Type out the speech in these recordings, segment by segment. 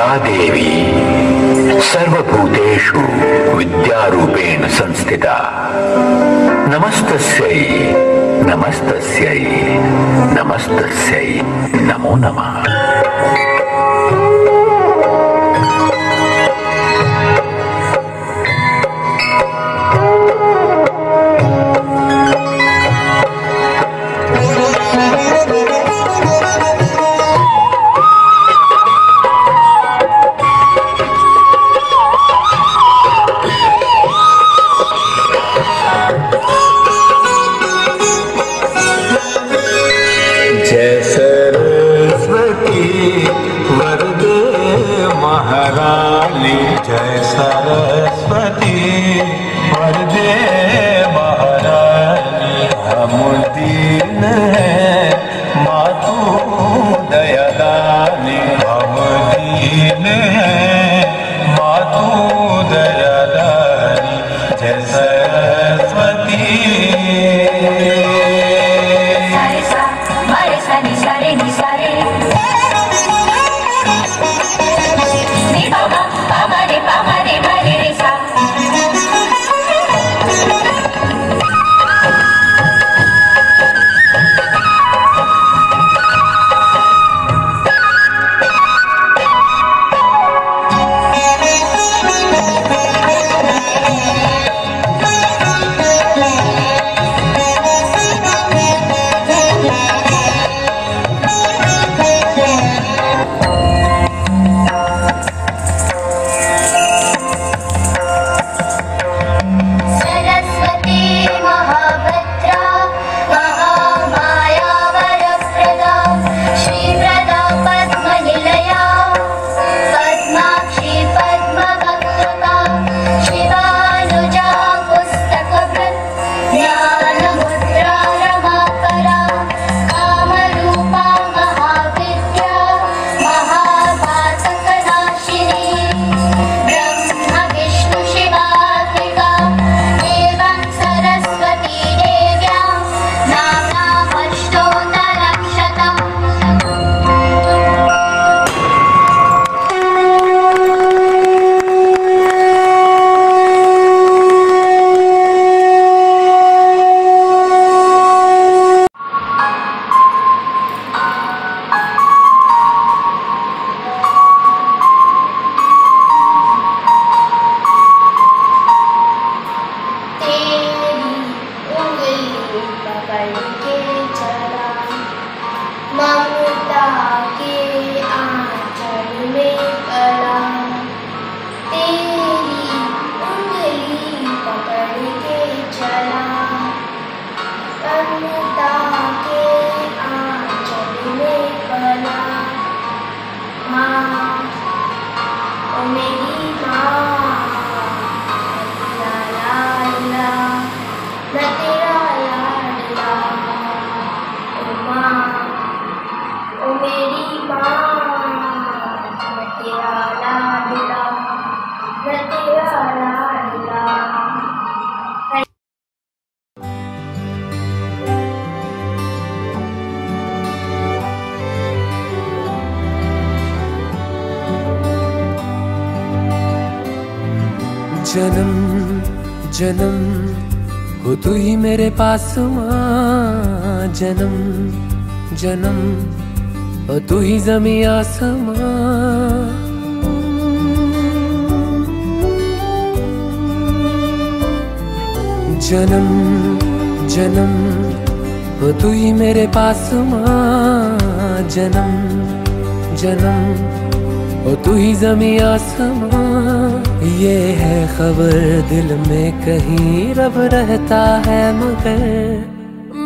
या देवी सर्वभूतेषु विद्यारूपेण संस्थिता नमस्तस्यै नमस्तस्यै नमस्तस्यै नमो नमः। महारानी जय सरस्वती वरदे महारानी, हम दीन हैं मातु दयादानी, हम दीन हैं मातु दयादानी जय सरस्वती। जन्म जन्म हो तू ही मेरे पास माँ, जन्म जन्म हो तू ही ज़मीं आसमां। जन्म जन्म हो तू ही मेरे पास माँ, जन्म जन्म हो तू ही ज़मीं आसमां। ये है खबर दिल में कहीं रब रहता है मगर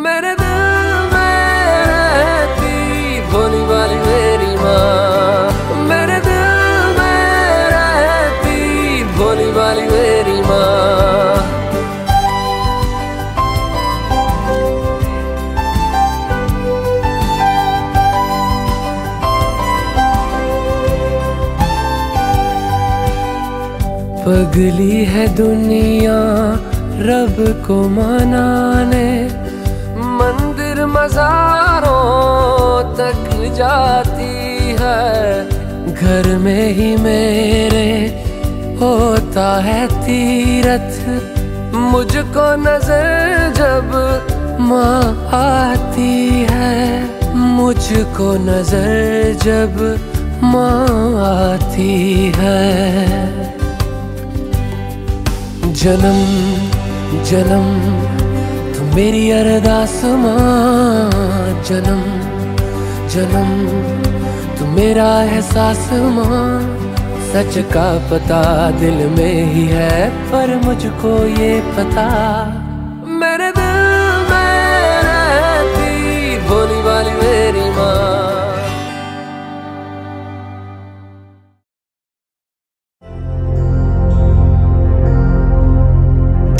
मेरे दिल में रहती भोली वाली मेरी माँ, मेरे दिल में रहती भोली वाली मेरी माँ। पगली है दुनिया रब को मनाने, मंदिर मज़ारों तक जाती है, घर में ही मेरे होता है तीरथ। मुझको नजर जब माँ आती है, मुझको नजर जब माँ आती है। जन्म जन्म तुम मेरी अरदास माँ, जन्म जन्म तुम मेरा एहसास माँ। सच का पता दिल में ही है, पर मुझको ये पता मेरे दिल में रहती भोली वाली मेरी माँ।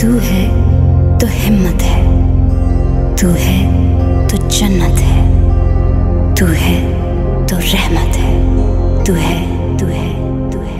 तू है तो हिम्मत है, तू है तो जन्नत है, तू है तो रहमत है, तू है तू है तू है।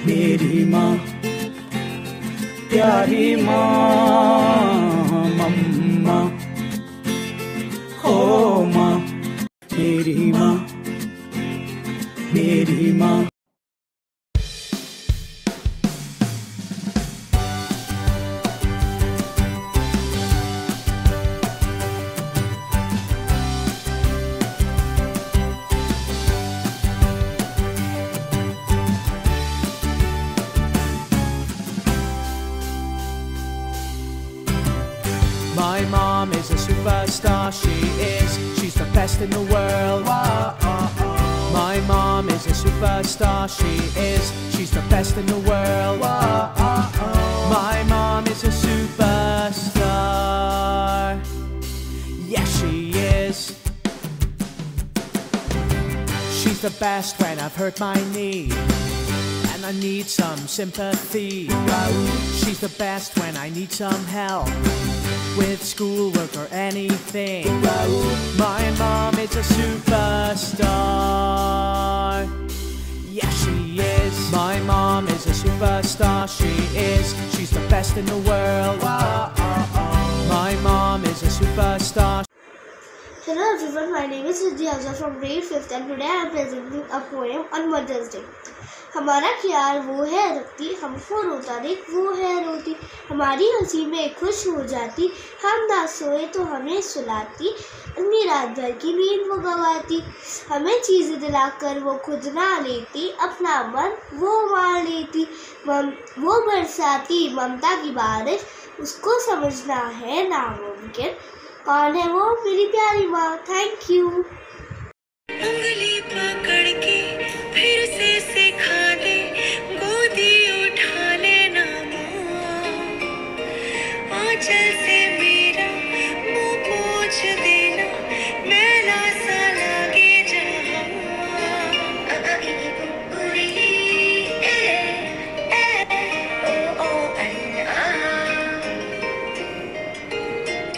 मेरी माँ प्यारी माँ, मम्मा हो माँ, मेरी माँ मेरी माँ। My mom is a superstar, she is. She's the best in the world. My mom is a superstar, she is. She's the best in the world. My mom is a superstar. Yes, she is. She's the best when I've hurt my knee and I need some sympathy. She's the best when I need some help with schoolwork or anything. My mom is a superstar. Yeah, she is. My mom is a superstar. She is. She's the best in the world. My mom is a superstar. Hello everyone, my name is Siddhi Hazra from grade 5th and today I am presenting a poem on Mother's Day. हमारा ख्याल वो है रखती, हमको रोता देख वो है रोती, हमारी हंसी में खुश हो जाती, हम ना सोए तो हमें सुलाती, अपनी रात भर की नींद वो गवाती, हमें चीज़ें दिलाकर वो खुद ना लेती, अपना मन वो मान लेती, वो बरसाती ममता की बारिश, उसको समझना है नामुमकिन, कौन है वो मेरी प्यारी माँ। Thank you. उंगली पकड़ के फिर से सिखा दे, गोदी उठा लेना माँ, आंचल से मेरा मुंह पोंछ देना, मैला सा लगे जहाँ।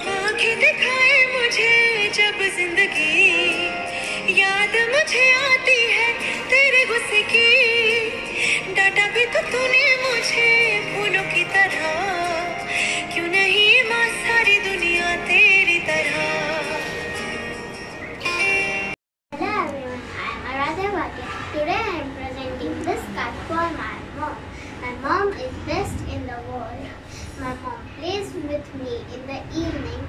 आँखें दिखाए मुझे जब जिंदगी, याद मुझे आती है तेरे गुस्से की, डांटा भी तो तूने मुझे फूलों की तरह, क्यों नहीं माँ सारी दुनिया तेरी तरह। Hello everyone, I am Aradhya Bhatia. Today I am presenting this card for my mom. My mom is best in the world. My mom plays with me in the evening.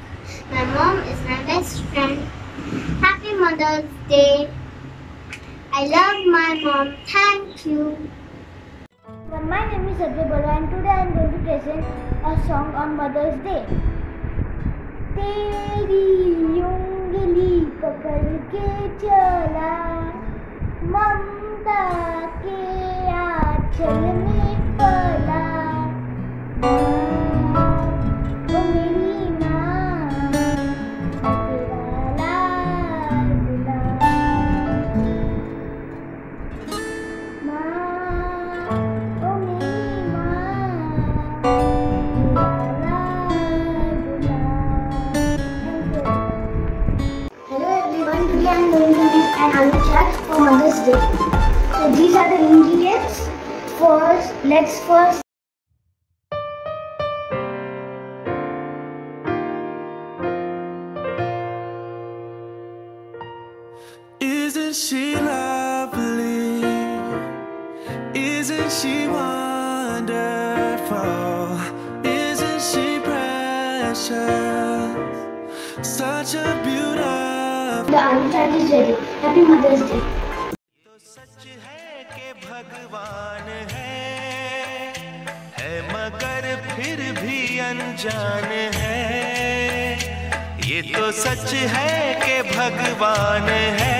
My mom is my best friend. Happy Mother's Day. I love my mom. Thank you. My name is Ajay Bala and today I am going to present a song on Mother's Day. तेरी उंगली पकड़ के चला, ममता के आंचल में पला, ओ मेरी माँ तेरा लाल दुलार। माँ let's first Isn't she lovely? Isn't she wonderful? Isn't she precious? Such a beautiful. the almond is ready. Happy Mother's Day. तो सच है कि भगवान है मगर फिर भी अनजान है। ये तो सच है कि भगवान है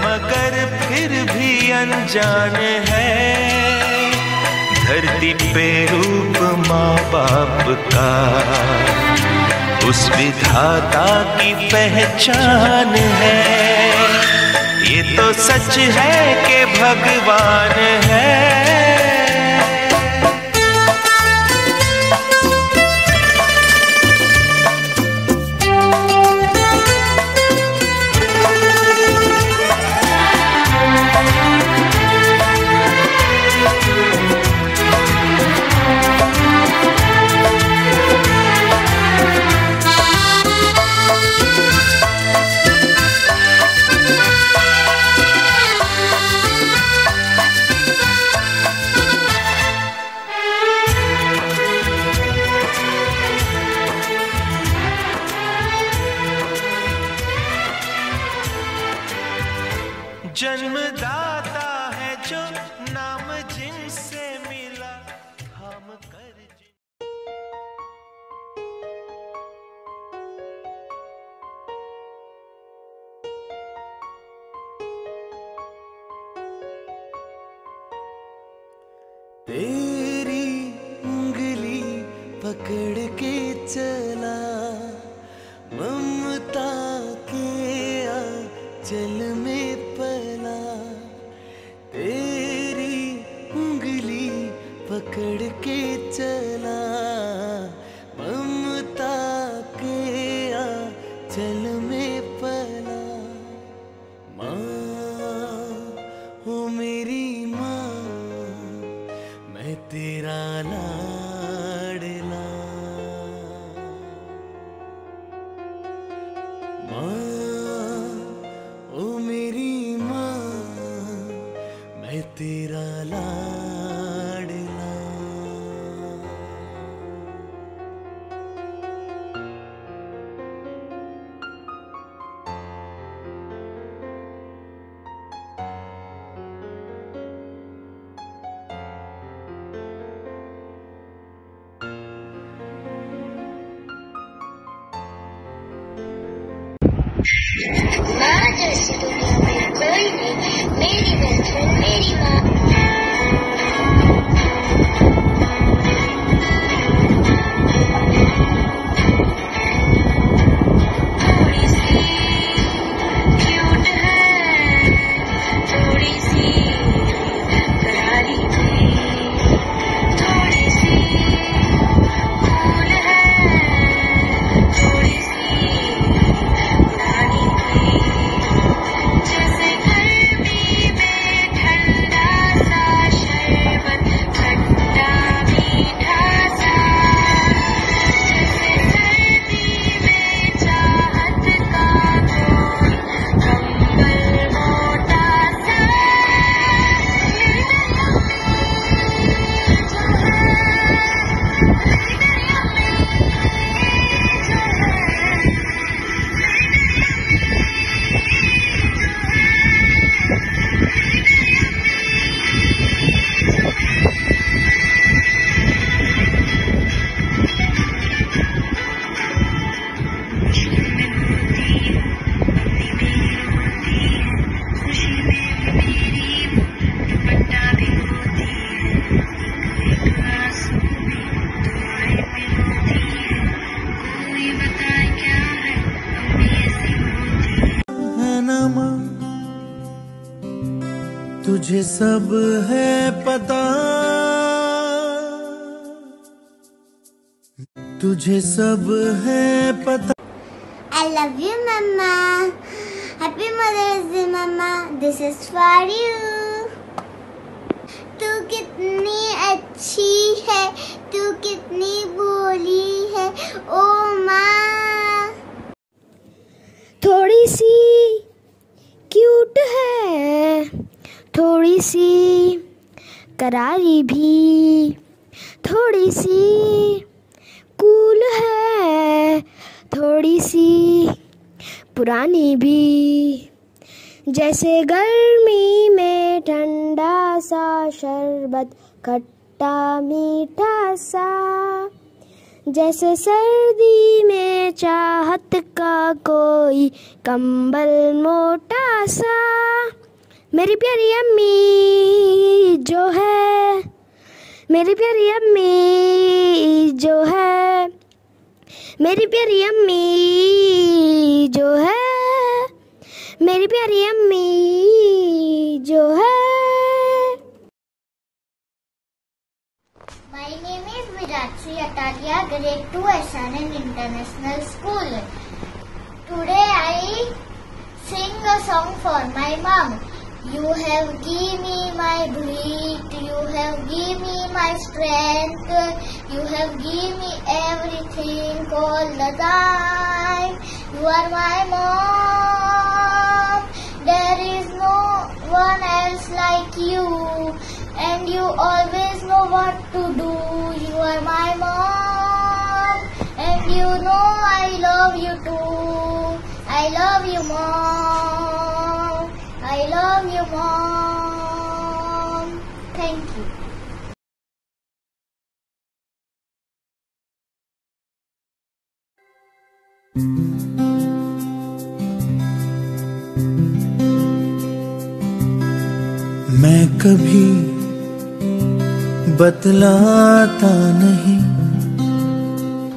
मगर फिर भी अनजान है। धरती पे रूप माँ बाप का उस विधाता की पहचान है। ये तो सच है कि भगवान है। जन्मदाता है जो नाम जिनसे मिला हम कर तेरी उंगली पकड़ के चला ममता के आंचल में पला। तेरी उंगली पकड़ के चला ममता के आंचल में पला। माँ हो मेरी माँ मैं तेरा लाडला। माँ ओ मेरी माँ मैं तेरा लाडला। माँ जैसी दुनिया में कोई नहीं, मेरी बेस्ट फ्रेंड मेरी माँ। थोड़ी सी क्यूट है, थोड़ी सी करारी भी, थोड़ी सी कूल है, थोड़ी सी पुरानी भी। जैसे गर्मी में ठंडा सा शरबत खट्टा मीठा सा, जैसे सर्दी में चाहत का कोई कंबल मोटा सा। मेरी दरिया में जो है, मेरी दरिया में जो है, है ना माँ तुझे सब है पता, तुझे सब है पता। I love you, Mama. Happy Mother's Day, Mama. This is for you. अच्छी है, तू कितनी भोली है ओ माँ। थोड़ी सी क्यूट है, थोड़ी सी करारी भी, थोड़ी सी कूल है, थोड़ी सी पुरानी भी। जैसे गर्मी में ठंडा सा शरबत खट्टा मीठा सा, जैसे सर्दी में चाहत का कोई कंबल मोटा सा। मेरी प्यारी अम्मी जो है, मेरी प्यारी अम्मी जो है, मेरी प्यारी अम्मी जो है, मेरी प्यारी अम्मी जो है। My name is Viratri Atalia, grade 2 SRN International School. Today I sing a song for my mom. You have given me my breath, you have given me my strength, you have given me everything all the time. You are my mom, there is no one else like you, and you always know what to do. You are my mom, and you know I love you too. I love you, mom. I love you, mom. Thank you. मैं कभी बतलाता नहीं,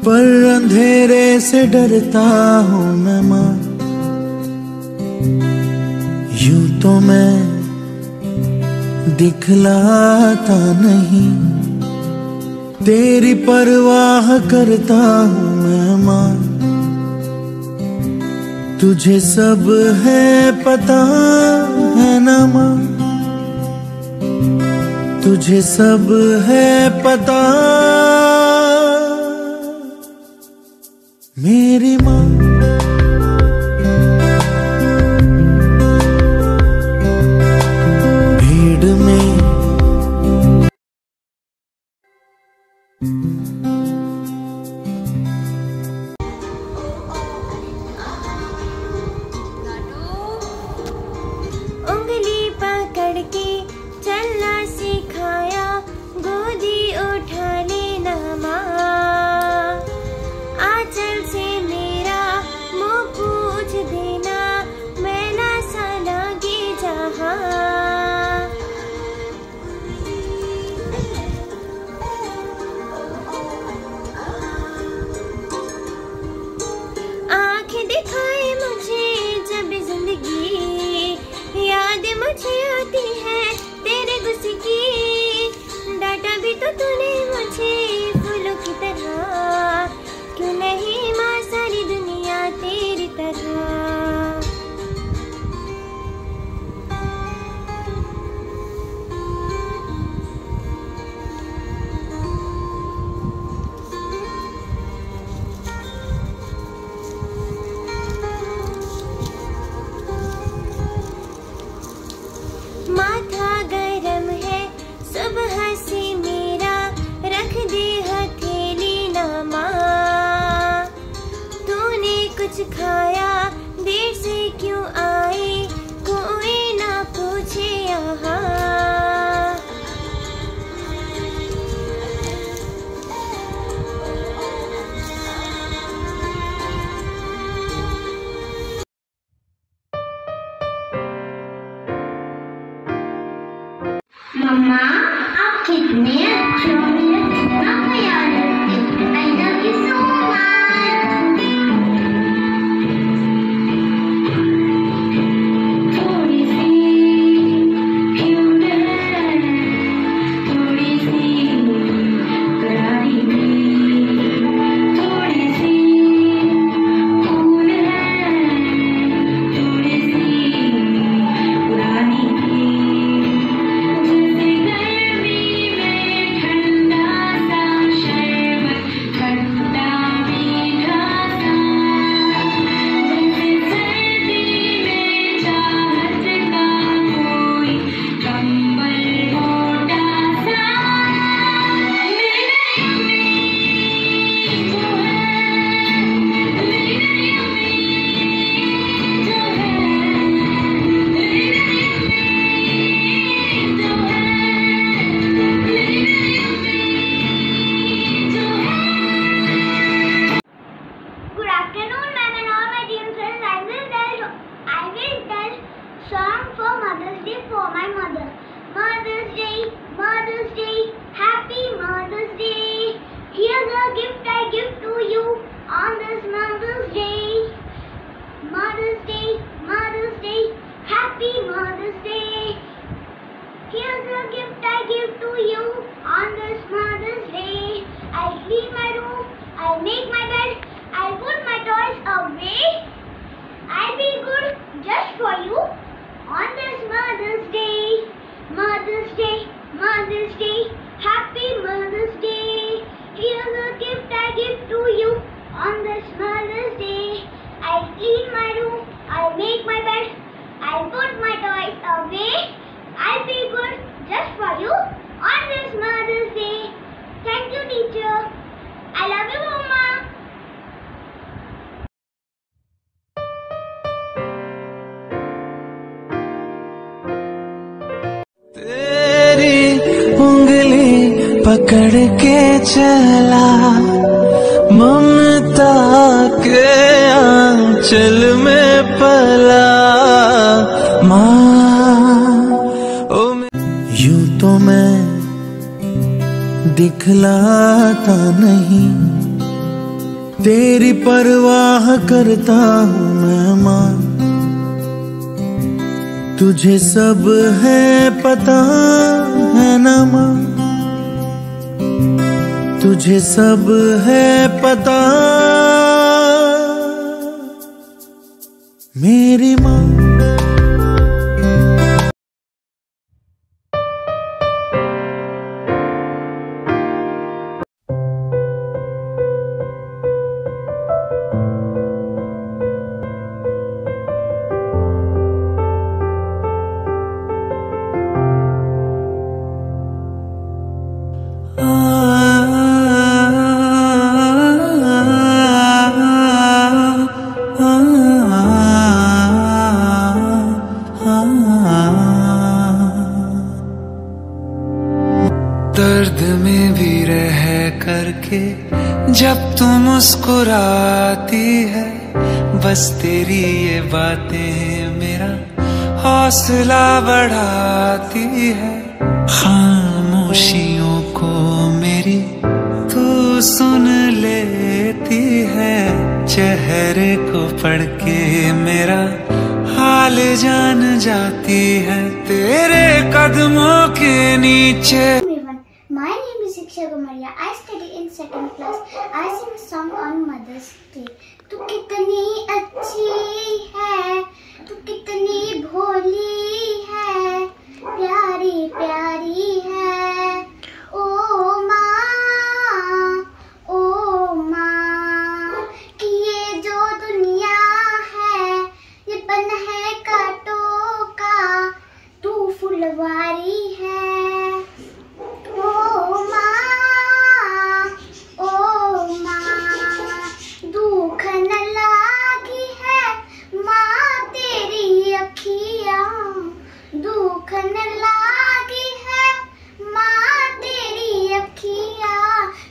पर अंधेरे से डरता हूँ मैं माँ। यूं तो मैं दिखलाता नहीं, तेरी परवाह करता हूँ मैं माँ। तुझे सब है पता है ना माँ, तुझे सब है पता मेरी माँ। भीड़ में उंगली पकड़ के चलना सिखाया, गोदी उठा लेना माँ। आंचल से मेरा मुँह पूछ देना, मैला सा लगे जहाँ। आँखें दिखाए मुझे जब जिंदगी, याद मुझे आती है तेरे गुस्से की। डांटा भी तो तूने मुझे फूलों की तरह, क्यों नहीं माँ सारी दुनिया तेरी तरह। माथा गरम है सुबह से मेरा, रख दे हथेली ना माँ। तूने कुछ खाया, देर से क्यों आई, कोई ना पूछे यहाँ। मम्मा आप कितने अच्छे हो, मेरा कितना ख्याल रखते हो। I love you so much. थोड़ी सी क्यूट है, थोड़ी सी करारी भी, थोड़ी सी कूल है, थोड़ी सी पुरानी भी। जैसे गर्मी में ठंडा Mother's Day, Happy Mother's Day. Here's a gift I give to you on this Mother's Day. Mother's Day, Mother's Day, Happy Mother's Day. Here's a gift I give to you on this Mother's Day. I'll clean my room, I'll make my bed, I'll put my toys away. I'll be good just for you on this Mother's Day. Mother's Day, Mother's Day, Happy Mother's Day. Here's a gift I give to you on this Mother's Day. I'll clean my room, I'll make my bed, I'll put my toys away. I'll be good just for you on this Mother's Day. Thank you, teacher. I love you, Mama. उंगली पकड़ के चला ममता के आंचल में पला यूं तो मैं दिखलाता नहीं, तेरी परवाह करता हूँ मैं माँ। तुझे सब है पता है ना माँ, तुझे सब है पता मेरी माँ। दर्द में भी रह करके जब तू मुस्कुराती है, बस तेरी ये बातें मेरा हौसला बढ़ाती है। खामोशियों को मेरी तू सुन लेती है, चेहरे को पढ़ के मेरा हाल जान जाती है तेरे कदमों के नीचे। My name is Shiksha Gumaria. I study in 2nd class. I sing a song on Mother's Day. तू कितनी अच्छी है, तू कितनी भोली है, प्यारी प्यारी है। ओ माँ, ओ माँ, कि ये जो दुनिया है ये बन है कांटों का, तू फुलवारी है।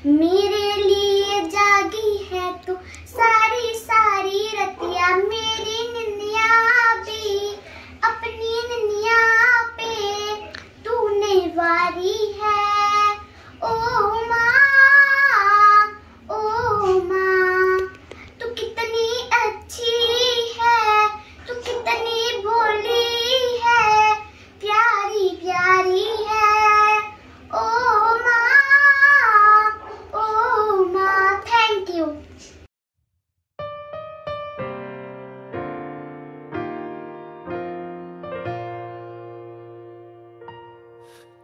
मेरे लिए जागी है तू सारी सारी रतिया, मेरी निन्निया भी अपनी निन्निया पे तूने वारी है। ओ माँ, ओ माँ, तू कितनी अच्छी है, तू कितनी भोली है, प्यारी प्यारी है। ओ माँ, thank you.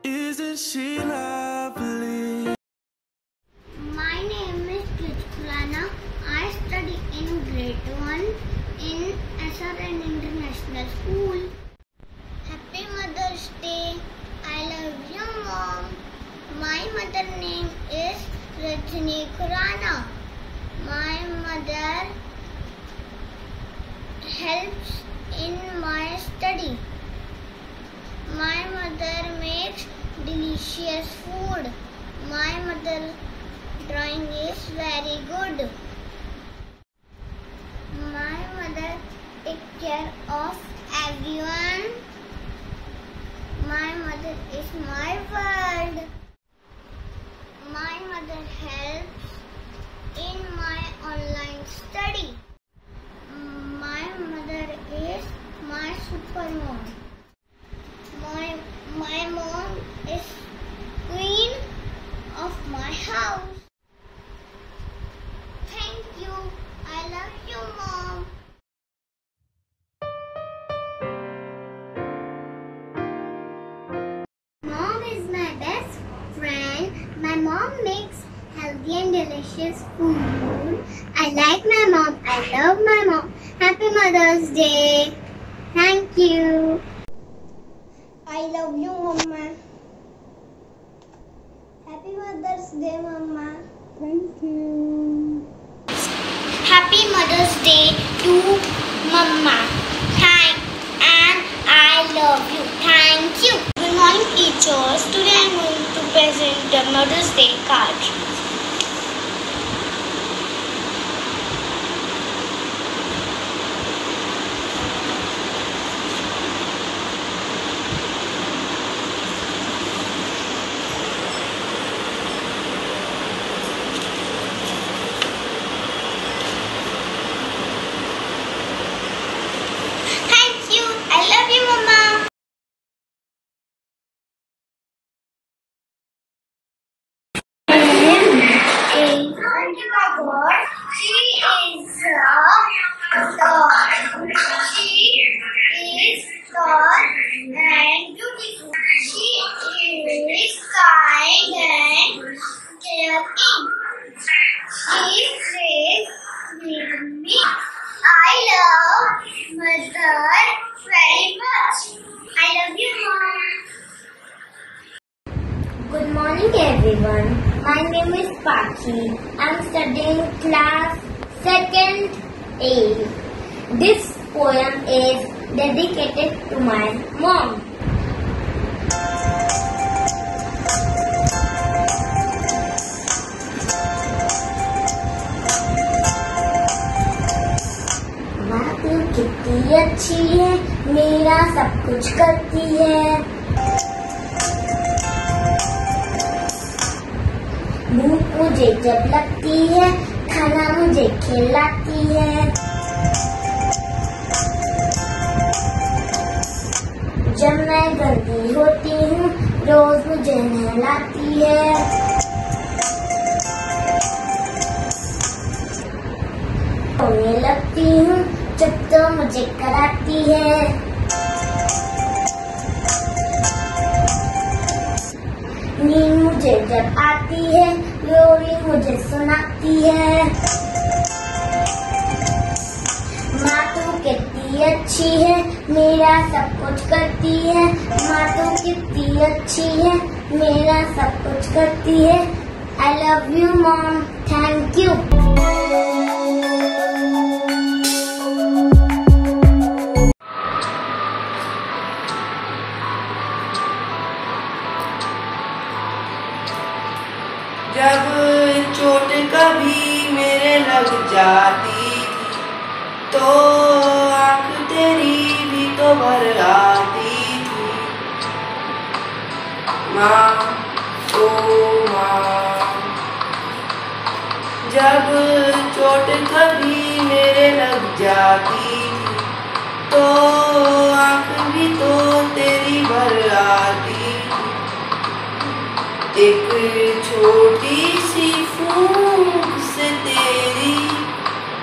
Isn't she lovely? My name is Krishna. I study in grade 1 in SRN International School. Happy Mother's Day. I love you, Mom. My mother name is Rajni Khurana. My mother helps in my study. My mother makes delicious food. My mother's drawing is very good. My mother takes care of everyone. My mother is my world. mom makes healthy and delicious food. I like my mom. I love my mom. Happy Mother's Day. Thank you. I love you, Mama. Happy Mother's Day, Mama. Thank you. Happy Mother's Day to Mama. And I love you. Thank you. Good morning, teachers. Today I am going to present the Mother's Day card. I love you, Mama. She is tall and beautiful. She is kind and caring. She plays with me. I love Mother very much. I love you, Mom. Good morning, everyone. My name is Pachi. I'm studying class 2nd A. This poem is dedicated to my mom. कितनी अच्छी है, मेरा सब कुछ करती है। भूख मुझे जब लगती है, खाना मुझे खिलाती है। जब मैं गंदी होती हूँ, रोज मुझे नहलाती है। रोने लगती हूँ जब तो मुझे कराती है। नींद मुझे जब आती है, लोरी मुझे सुनाती है। माँ तू कितनी अच्छी है, मेरा सब कुछ करती है। माँ तू कितनी अच्छी है, मेरा सब कुछ करती है। I love you, Mom. Thank you. जब चोट कभी मेरे लग जाती तो आँख तेरी भी तो भर आती थी। माँ ओ माँ, जब चोट कभी मेरे लग जाती तो आँख भी तो तेरी भर आती। एक छोटी सी फूंक से तेरी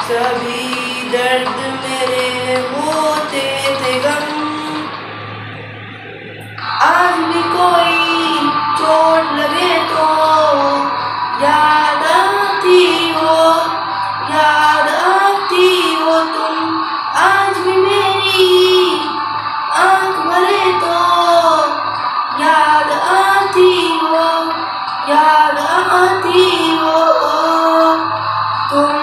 सभी दर्द मेरे होते थे गम। आज भी कोई चोट लगे तो याद आती हो तुम। आज भी मेरी आँख भरे तो याद आती हो तुम।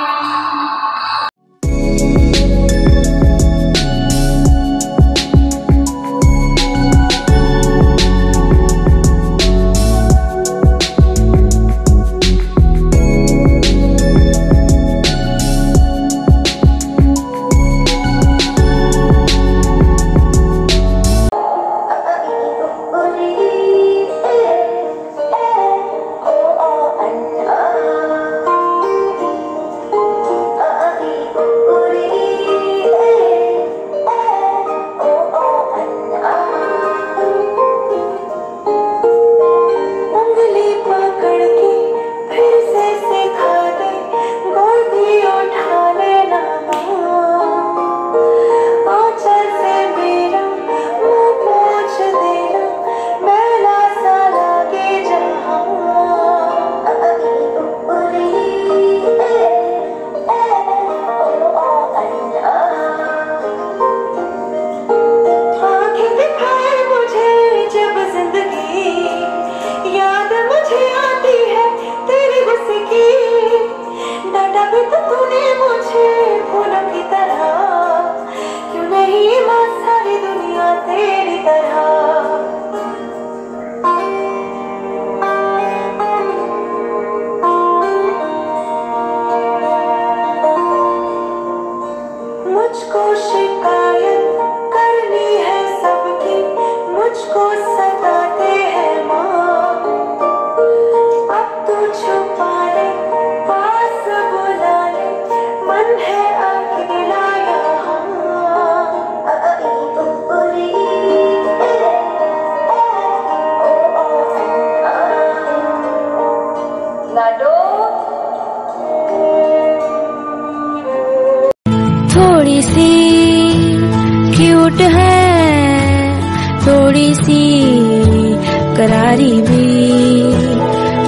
प्यारी भी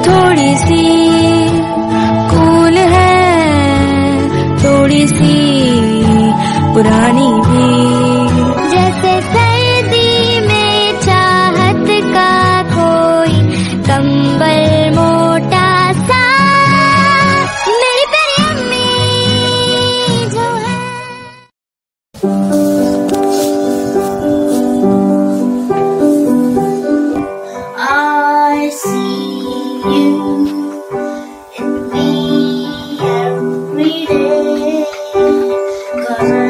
थोड़ी सी कूल है, थोड़ी सी पुरानी भी। जैसे सर्दी में चाहत का कोई कंबल मोटा सा, मेरी प्यारी अम्मी जो है। I see you in me every day, 'cause I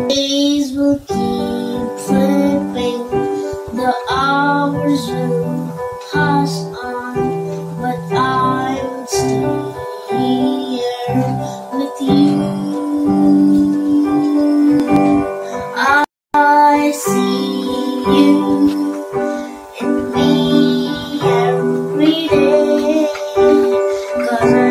days will keep slipping, the hours will pass on, but I will stay here with you. I see you in me every day, 'cause I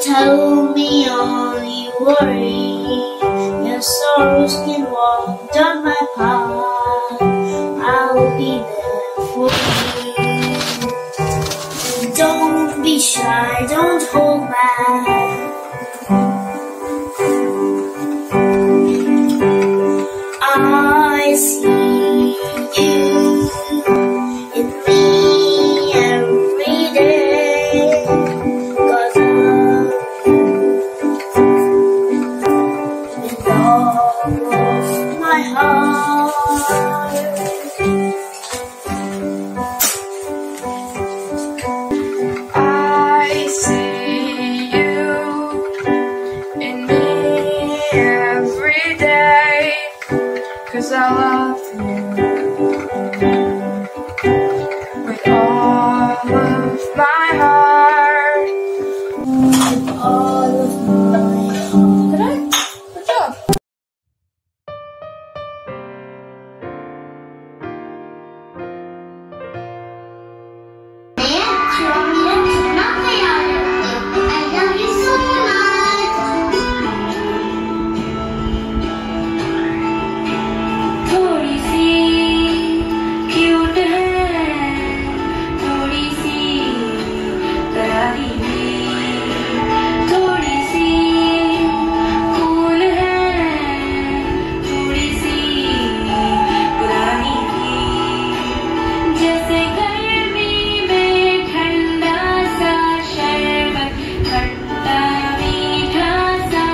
tell me all you worry, your sorrows can walk down my path. I'll be there for you. Don't be shy, don't hold back. I see you in me every day, 'cause with all of my heart. I see you in me every day, 'cause I love you with all of my heart. With all of my heart. Correct? Good job. थोड़ी सी cute है, थोड़ी सी प्यारी भी, थोड़ी सी cool है, थोड़ी सी पुरानी भी। जैसे गर्मी में ठंडा सा शरबत, खट्टा मीठा सा,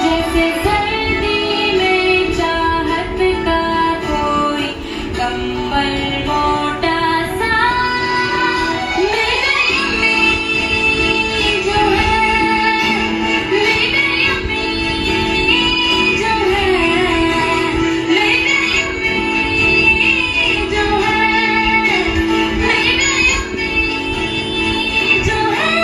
जैसे सर्दी में चाहत का कोई कंबल मोटा सा, मेरी अम्मी जो है, मेरी अम्मी जो है, मेरी अम्मी जो है, मेरी अम्मी जो है।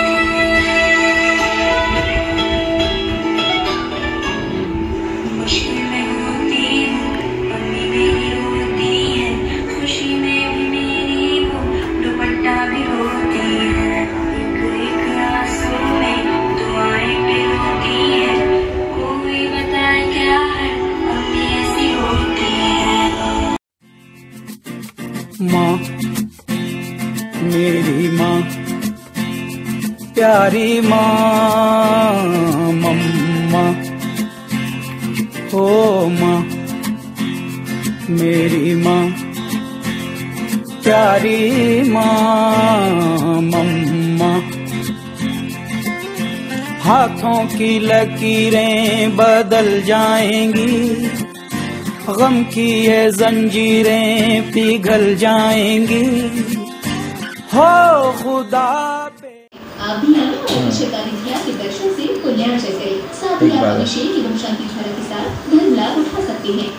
मुश्किल में होती हूँ, अम्मी मेरी होती है, खुशी में भी मेरी वो दुपट्टा भी होती है। एक एक आंसू में दुआएं भी होती है, कोई बताए क्या है, अम्मी ऐसी होती है। माँ मेरी माँ, प्यारी माँ, मम्मा ओ माँ मेरी माँ, प्यारी माँ, मम्मा। हाथों की लकीरें बदल जाएंगी, गम की ये जंजीरें पिघल जाएंगी, हो खुदा पे। आप भी आए और शिकारिया के दर्शन से पुण्यार्जन करें। साथ ही आप अभिषेक एवं शांति धारा के साथ धर्म लाभ उठा सकते हैं।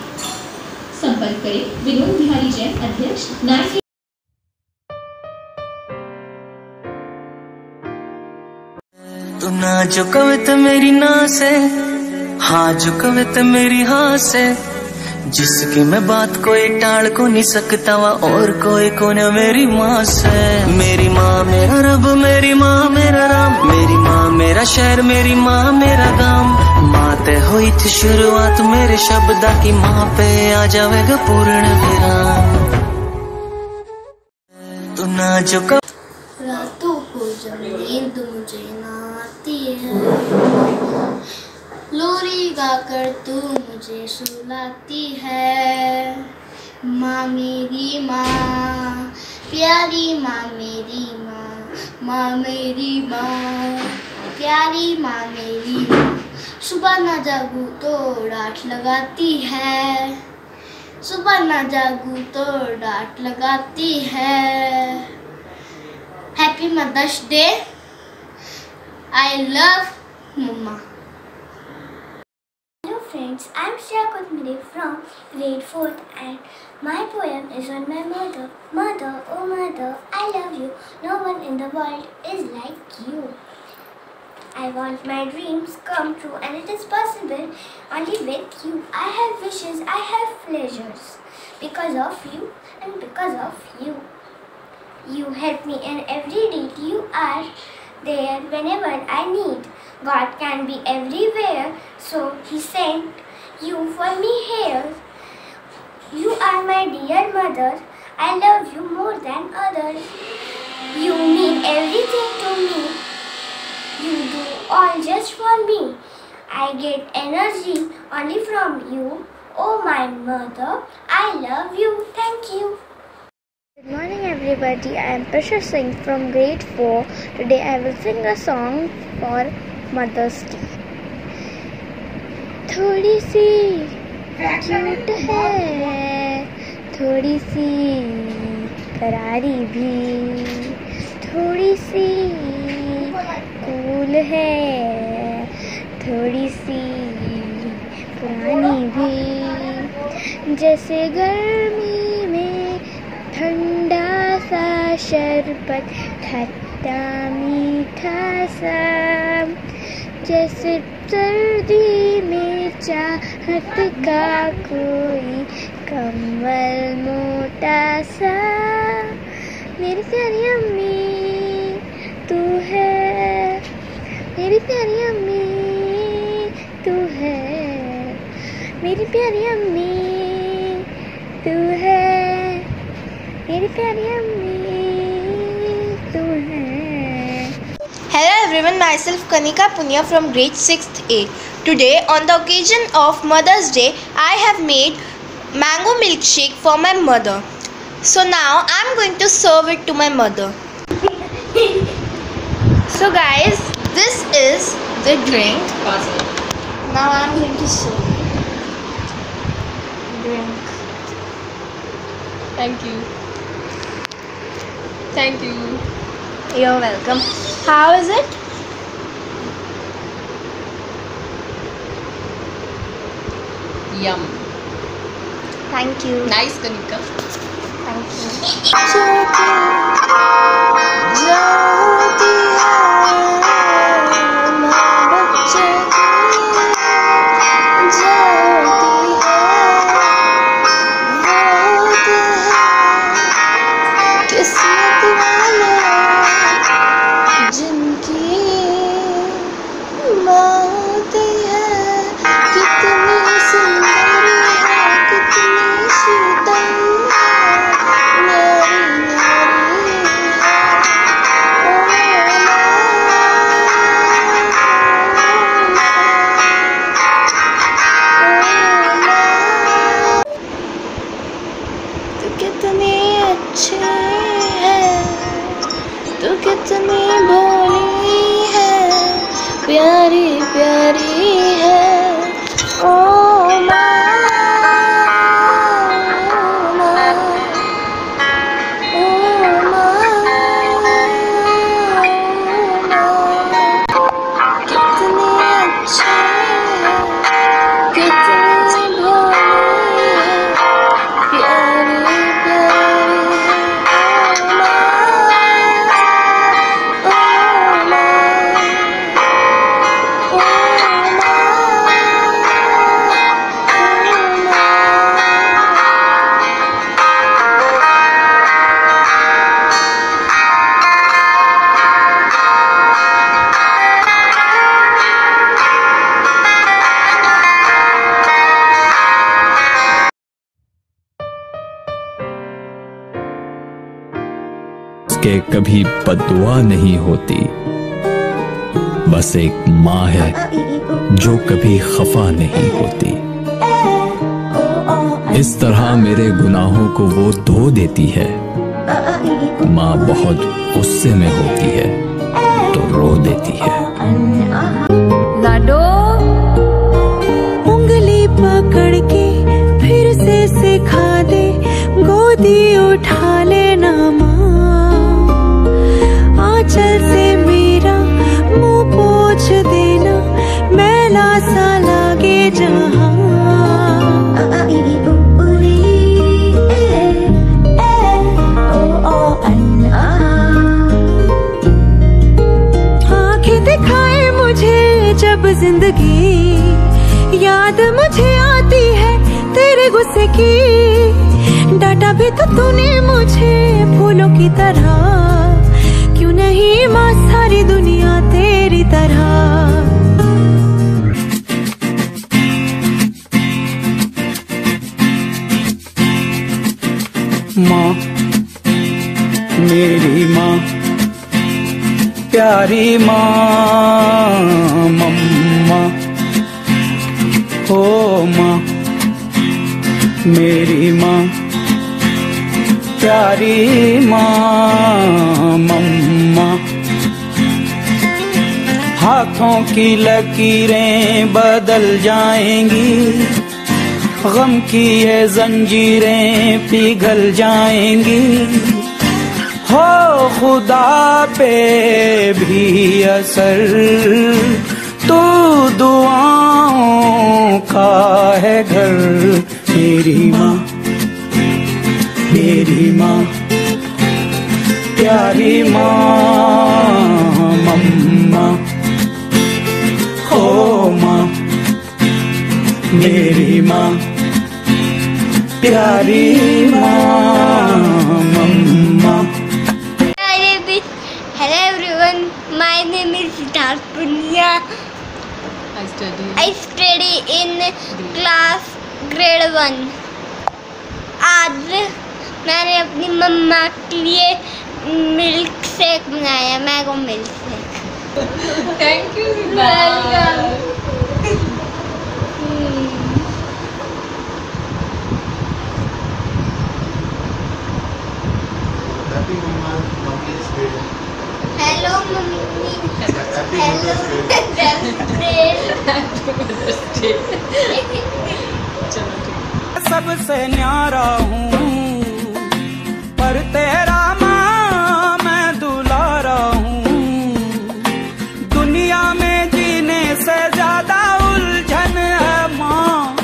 संपर्क करें विनोद बिहारी जैन, अध्यक्ष 9। तू ना जो कविता मेरी ना से, हाँ जो कविता मेरी हाँ से, जिसकी मैं बात कोई टाल को नहीं सकता वा और कोई को न मेरी माँ से। मेरी माँ मेरा रब, मेरी माँ मेरा राम, मेरी माँ मेरा शहर, मेरी माँ मेरा गांव। माँ ते हुई थी शुरुआत मेरे शब्दा की, माँ पे आ जाएगा पूर्ण विराम। तू ना जो रातों को जब नींद मुझे ना आती है, लोरी गाकर तू मुझे सुलाती है। माँ मेरी माँ, प्यारी माँ मेरी माँ, माँ मेरी माँ, प्यारी माँ मेरी माँ। सुबह ना जागूं तो डांट लगाती है, सुबह ना जागूं तो डांट लगाती है। Happy Mother's Day. I love Mama. Hello friends, I am Shreya Kutmire from grade 4th and my poem is on my mother. Mother, oh mother, I love you. No one in the world is like you. I want my dreams come true and it is possible only with you. I have wishes, I have pleasures because of you and because of you. You help me in every deed. You are there whenever I need. God can be everywhere, so He sent you for me here. You are my dear mother. I love you more than others. You mean everything to me. You do all just for me. I get energy only from you. Oh my mother, I love you. Thank you. Good morning everybody, I am Prashar Singh from grade 4. Today I will sing a song for Mother's Day. थोड़ी सी cute है, थोड़ी सी करारी भी, थोड़ी सी cool है, थोड़ी सी पुरानी भी। जैसे गर्मी में ठंडा सा शरबत, खट्टा मीठा सा, जैसे सर्दी में चाहत का कोई कम्बल मोटा सा। मेरी प्यारी अम्मी तू है, मेरी प्यारी अम्मी तू है, मेरी प्यारी अम्मी तू है, मेरी प्यारी अम्मी तू है। Hello everyone, myself Kanika Punya from grade 6th A. Today on the occasion of Mother's Day, I have made mango milkshake for my mother. So now I am going to serve it to my mother. So guys, this is the drink. Now I am going to serve it. Drink. Thank you. Thank you. You're welcome. How is it? Yum. Thank you. Nice, Kanika. जिसके कभी बद्दुआ नहीं होती, बस एक माँ है जो कभी खफा नहीं होती। इस तरह मेरे गुनाहों को वो धो देती है। माँ बहुत गुस्से में होती है तो रो देती है। लाडो उंगली पकड़ के फिर से सिखा दे, गोदी उठा लेना माँ, आंचल से मेरा मुंह पोंछ देना, मैला सा लागे जहाँ। आंखें दिखाए मुझे जब जिंदगी, याद मुझे आती है तेरे गुस्से की। डांटा भी तो तूने मुझे फूलों की तरह, क्यों नहीं माँ सारी दुनिया तेरी तरह। माँ मेरी माँ, प्यारी माँ, मम्मा ओ माँ मेरी माँ, प्यारी माँ, मम्मा। हाथों की लकीरें बदल जाएंगी, गम की ये जंजीरें पिघल जाएंगी। हो खुदा पे भी असर, तो दुआओं का है घर। मेरी माँ, मेरी माँ, प्यारी माँ, मम्मा ओ माँ मेरी माँ, प्यारी माँ, मम्मा। Hello everyone, my name is Siddharth Punya. I study in class grade 1. आज मैंने अपनी मम्मा के लिए मिल्क शेक बनाया, mango milk shake. Thank you. Hello mummy, hello सबसे न्यारा हूँ पर तेरा माँ मैं दुलारा हूँ। दुनिया में जीने से ज्यादा उलझन है माँ,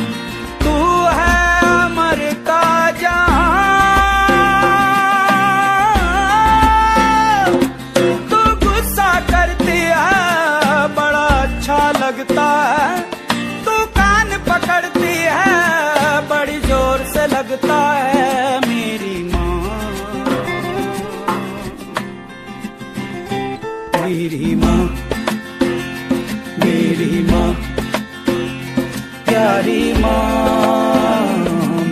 तू है अमर का जहां। तू गुस्सा करती है बड़ा अच्छा लगता है, तू कान पकड़ती है बड़ी जोर से लगता है। मेरी माँ, मेरी माँ, मेरी माँ, प्यारी माँ,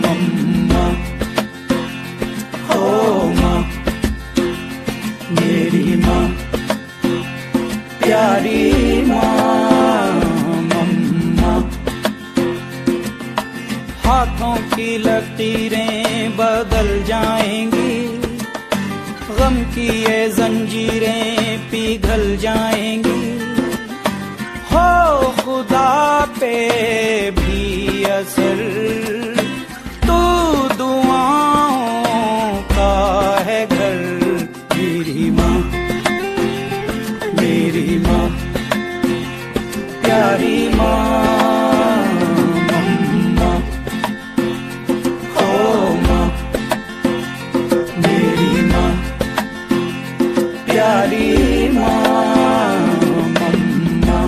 मम्मा ओ माँ मेरी माँ, प्यारी माँ, मम्मा। हाथों की लकीरें बदल जाएंगी, गम की ये जंजीरें पिघल जाएंगी। हो खुदा पे भी असर, तो दुआओं का है घर। मेरी माँ, मेरी माँ, प्यारी माँ, मम्मा ओ माँ मेरी माँ, प्यारी माँ, मम्मा।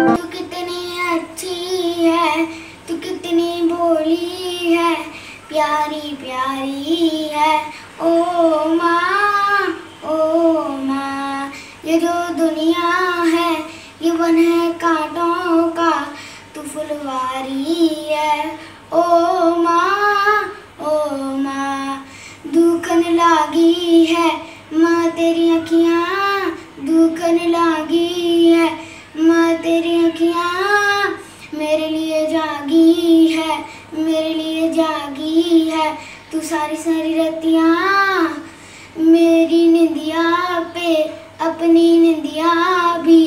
तू कितनी अच्छी है, तू कितनी भोली है, प्यारी प्यारी है ओ माँ, ये जो दुनिया है ये वन है कांटों का, तू फुलवारी है। ओ माँ दुखन लागी है, माँ तेरी अखियाँ दुखन लागी है। माँ तेरी अखियाँ मेरे लिए जागी है, मेरे लिए जागी है। तू सारी सारी रतियाँ मेरी निंदिया पे, अपनी निंदिया भी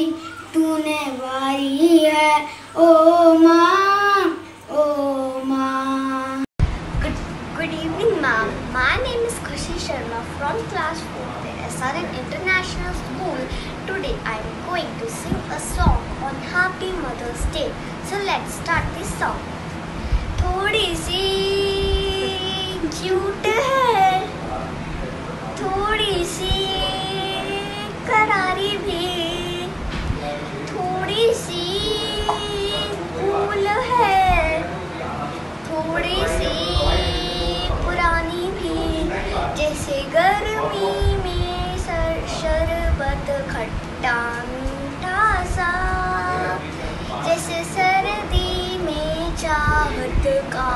तूने वारी है। ओ माँ, ओ माँ। Good evening, ma'am. My name is Khushi Sharma from class 4th at SRN International School. Today I am going to sing a song on Happy Mother's Day. So let's start this song. थोड़ी सी cute है, थोड़ी सी करारी भी, थोड़ी सी cool है, थोड़ी सी पुरानी भी। जैसे गर्मी में शरबत खट्टा मीठा सा, जैसे सर्दी में चाहत का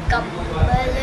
कंबल